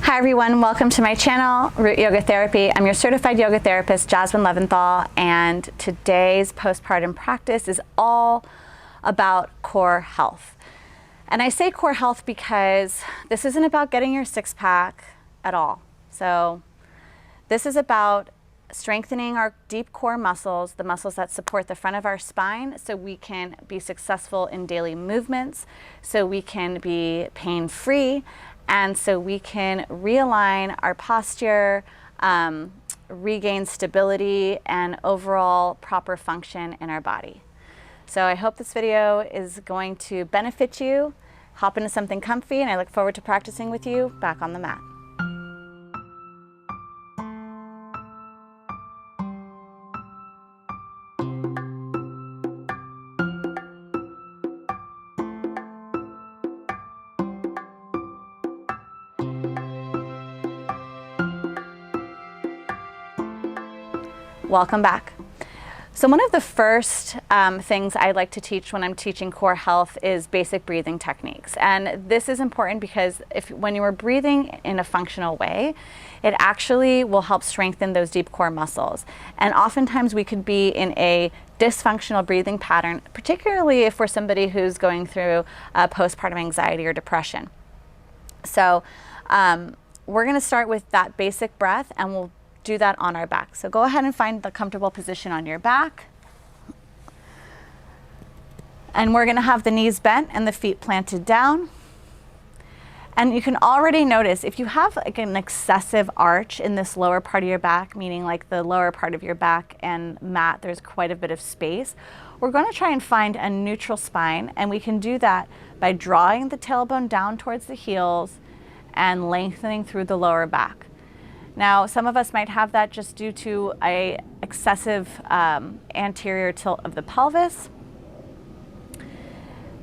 Hi everyone, welcome to my channel, Root Yoga Therapy. I'm your certified yoga therapist, Jasmine Leventhal, and today's postpartum practice is all about core health. And I say core health because this isn't about getting your six-pack at all. So this is about strengthening our deep core muscles, the muscles that support the front of our spine, so we can be successful in daily movements, so we can be pain-free, and so we can realign our posture, regain stability, and overall proper function in our body. So I hope this video is going to benefit you. Hop into something comfy, and I look forward to practicing with you back on the mat. Welcome back. So one of the first things I like to teach when I'm teaching core health is basic breathing techniques. And this is important because when you are breathing in a functional way, it actually will help strengthen those deep core muscles. And oftentimes we could be in a dysfunctional breathing pattern, particularly if we're somebody who's going through postpartum anxiety or depression. So we're going to start with that basic breath, and we'll do that on our back. So go ahead and find the comfortable position on your back. And we're going to have the knees bent and the feet planted down. And you can already notice if you have like an excessive arch in this lower part of your back, meaning like the lower part of your back and mat, there's quite a bit of space. We're going to try and find a neutral spine, and we can do that by drawing the tailbone down towards the heels and lengthening through the lower back. Now, some of us might have that just due to an excessive anterior tilt of the pelvis.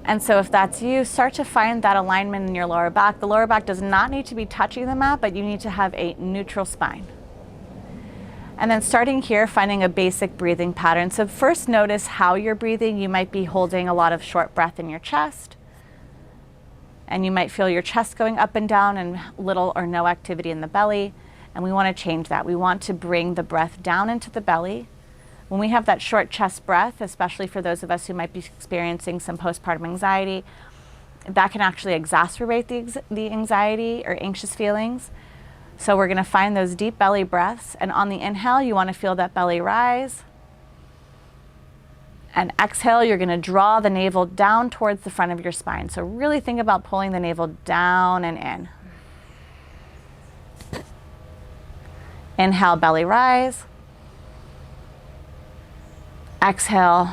And so if that's you, start to find that alignment in your lower back. The lower back does not need to be touching the mat, but you need to have a neutral spine. And then starting here, finding a basic breathing pattern. So first notice how you're breathing. You might be holding a lot of short breath in your chest. And you might feel your chest going up and down and little or no activity in the belly. And we want to change that. We want to bring the breath down into the belly. When we have that short chest breath, especially for those of us who might be experiencing some postpartum anxiety, that can actually exacerbate the anxiety or anxious feelings. So we're going to find those deep belly breaths. And on the inhale, you want to feel that belly rise. And exhale, you're going to draw the navel down towards the front of your spine. So really think about pulling the navel down and in. Inhale, belly rise. Exhale,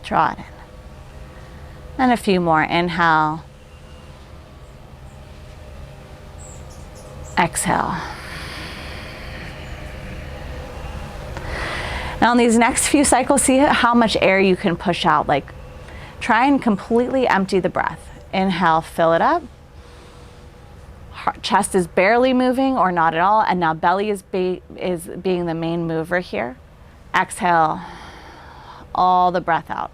draw it in. And a few more. Inhale. Exhale. Now in these next few cycles, see how much air you can push out. Like, try and completely empty the breath. Inhale, fill it up. Chest is barely moving or not at all, and now belly is being the main mover here. Exhale, all the breath out.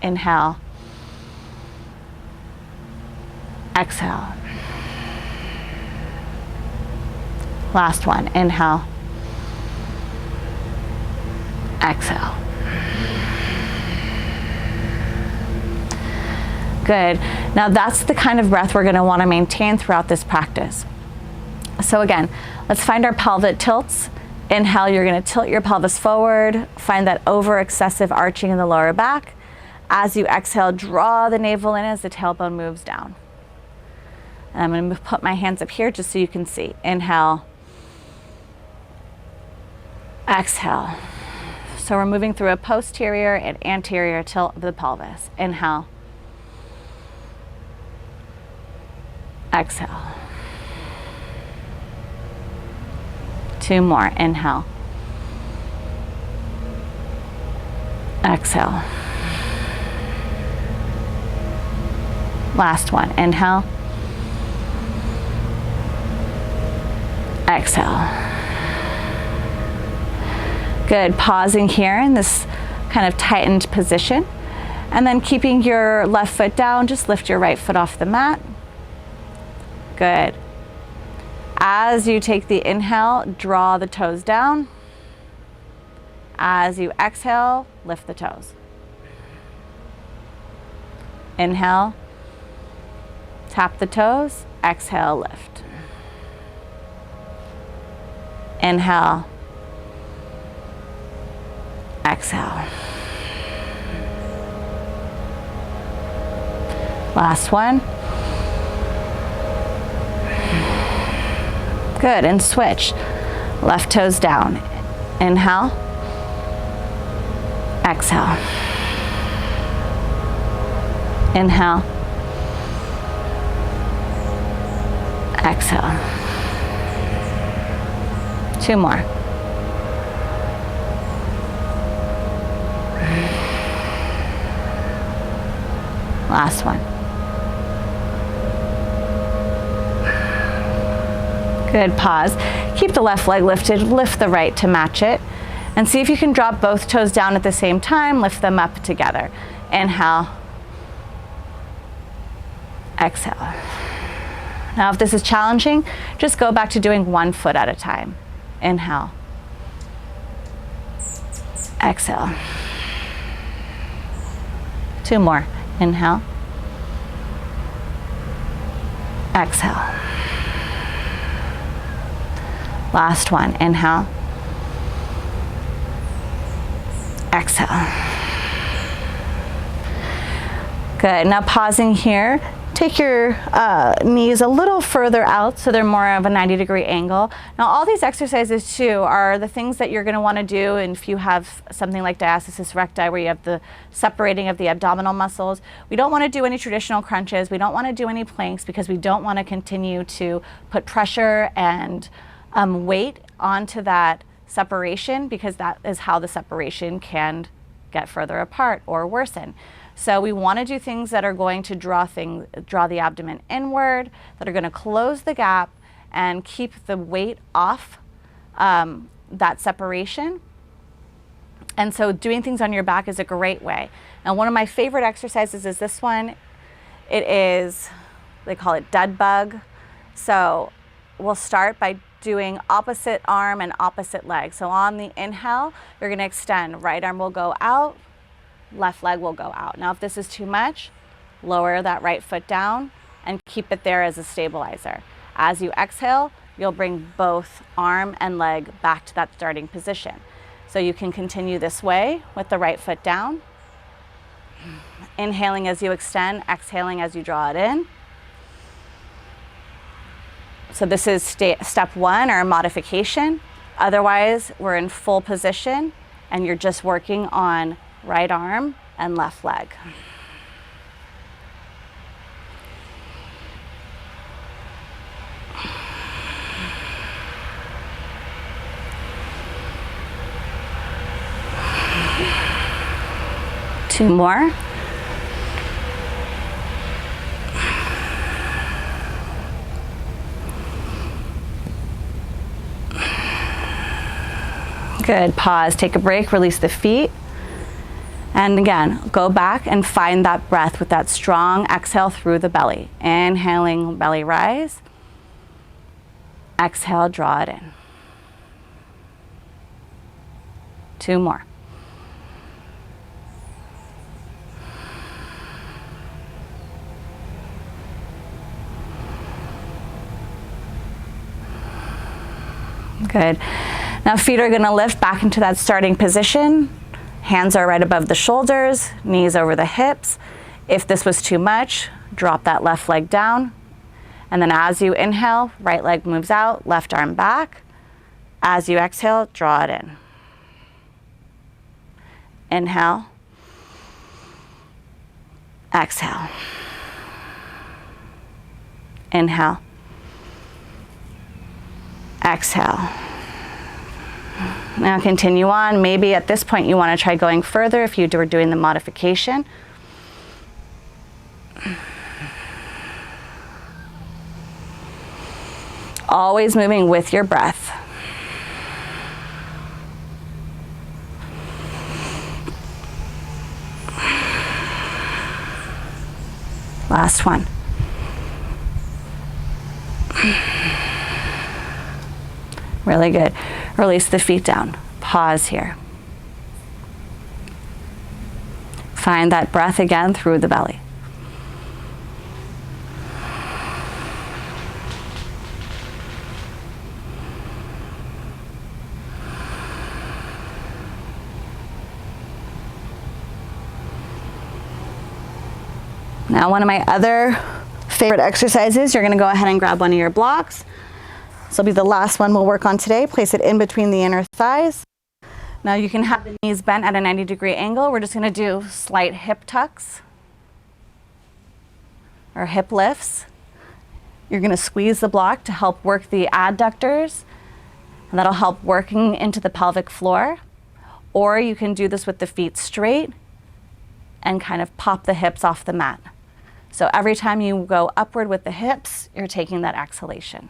Inhale. Exhale. Last one. Inhale. Exhale. Good. Now that's the kind of breath we're going to want to maintain throughout this practice. So again, let's find our pelvic tilts. Inhale, you're going to tilt your pelvis forward. Find that over excessive arching in the lower back. As you exhale, draw the navel in as the tailbone moves down. And I'm going to put my hands up here just so you can see. Inhale. Exhale. So we're moving through a posterior and anterior tilt of the pelvis. Inhale. Exhale. Two more. Inhale. Exhale. Last one. Inhale. Exhale. Good. Pausing here in this kind of tightened position. And then keeping your left foot down, just lift your right foot off the mat. Good. As you take the inhale, draw the toes down. As you exhale, lift the toes. Inhale, tap the toes, exhale, lift. Inhale, exhale. Last one. Good, and switch. Left toes down. Inhale, exhale. Inhale, exhale. 2 more. Last one. Good, pause. Keep the left leg lifted, lift the right to match it, and see if you can drop both toes down at the same time, lift them up together. Inhale, exhale. Now if this is challenging, just go back to doing 1 foot at a time. Inhale, exhale. 2 more. Inhale, exhale. Last one. Inhale, exhale. Good. Now pausing here, take your knees a little further out so they're more of a 90-degree angle. Now all these exercises too are the things that you're going to want to do, and if you have something like diastasis recti where you have the separating of the abdominal muscles, we don't want to do any traditional crunches, we don't want to do any planks because we don't want to continue to put pressure and weight onto that separation, because that is how the separation can get further apart or worsen. So we want to do things that are going to draw the abdomen inward, that are going to close the gap and keep the weight off that separation. And so doing things on your back is a great way. And one of my favorite exercises is this one. It is, they call it dead bug. So we'll start by doing opposite arm and opposite leg. So on the inhale, you're going to extend. Right arm will go out, left leg will go out. Now if this is too much, lower that right foot down and keep it there as a stabilizer. As you exhale, you'll bring both arm and leg back to that starting position. So you can continue this way with the right foot down. Inhaling as you extend, exhaling as you draw it in. So this is step 1, or modification. Otherwise, we're in full position and you're just working on right arm and left leg. Two more. Good, pause, take a break, release the feet. And again, go back and find that breath with that strong exhale through the belly. Inhaling, belly rise. Exhale, draw it in. 2 more. Good. Now feet are going to lift back into that starting position. Hands are right above the shoulders, knees over the hips. If this was too much, drop that left leg down. And then as you inhale, right leg moves out, left arm back. As you exhale, draw it in. Inhale. Exhale. Inhale. Exhale. Now continue on. Maybe at this point you want to try going further if you were doing the modification. Always moving with your breath. Last one. Really good. Release the feet down. Pause here. Find that breath again through the belly. Now, one of my other favorite exercises, you're gonna go ahead and grab one of your blocks. This will be the last one we'll work on today. Place it in between the inner thighs. Now you can have the knees bent at a 90-degree angle. We're just gonna do slight hip tucks or hip lifts. You're gonna squeeze the block to help work the adductors, and that'll help working into the pelvic floor. Or you can do this with the feet straight and kind of pop the hips off the mat. So every time you go upward with the hips, you're taking that exhalation.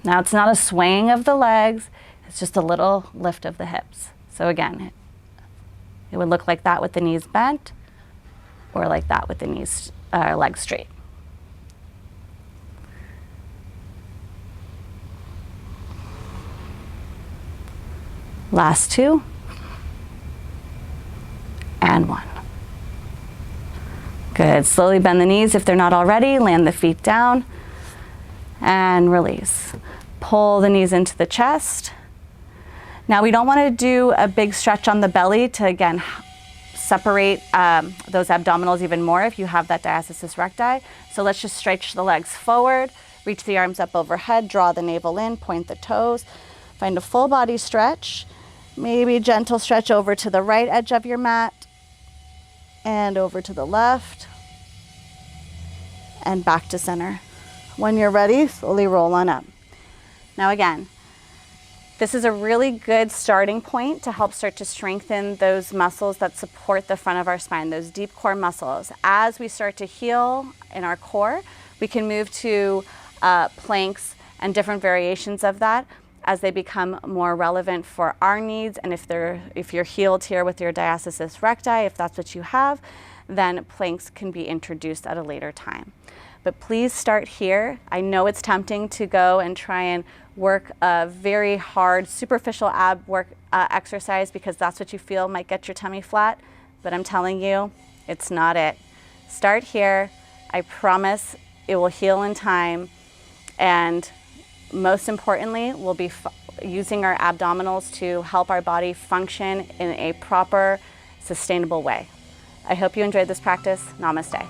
Now it's not a swaying of the legs, it's just a little lift of the hips. So again, it would look like that with the knees bent, or like that with the knees, legs straight. Last two, and one. Good, slowly bend the knees if they're not already, land the feet down, and release. Pull the knees into the chest. Now we don't want to do a big stretch on the belly to, again, separate those abdominals even more if you have that diastasis recti. So let's just stretch the legs forward, reach the arms up overhead, draw the navel in, point the toes, find a full body stretch, maybe a gentle stretch over to the right edge of your mat, and over to the left, and back to center. When you're ready, slowly roll on up. Now again, this is a really good starting point to help start to strengthen those muscles that support the front of our spine, those deep core muscles. As we start to heal in our core, we can move to planks and different variations of that as they become more relevant for our needs. And if you're healed here with your diastasis recti, if that's what you have, then planks can be introduced at a later time. But please start here. I know it's tempting to go and try and work a very hard superficial ab work exercise because that's what you feel might get your tummy flat, but I'm telling you, it's not it. Start here. I promise it will heal in time, and most importantly, we'll be using our abdominals to help our body function in a proper, sustainable way. I hope you enjoyed this practice. Namaste.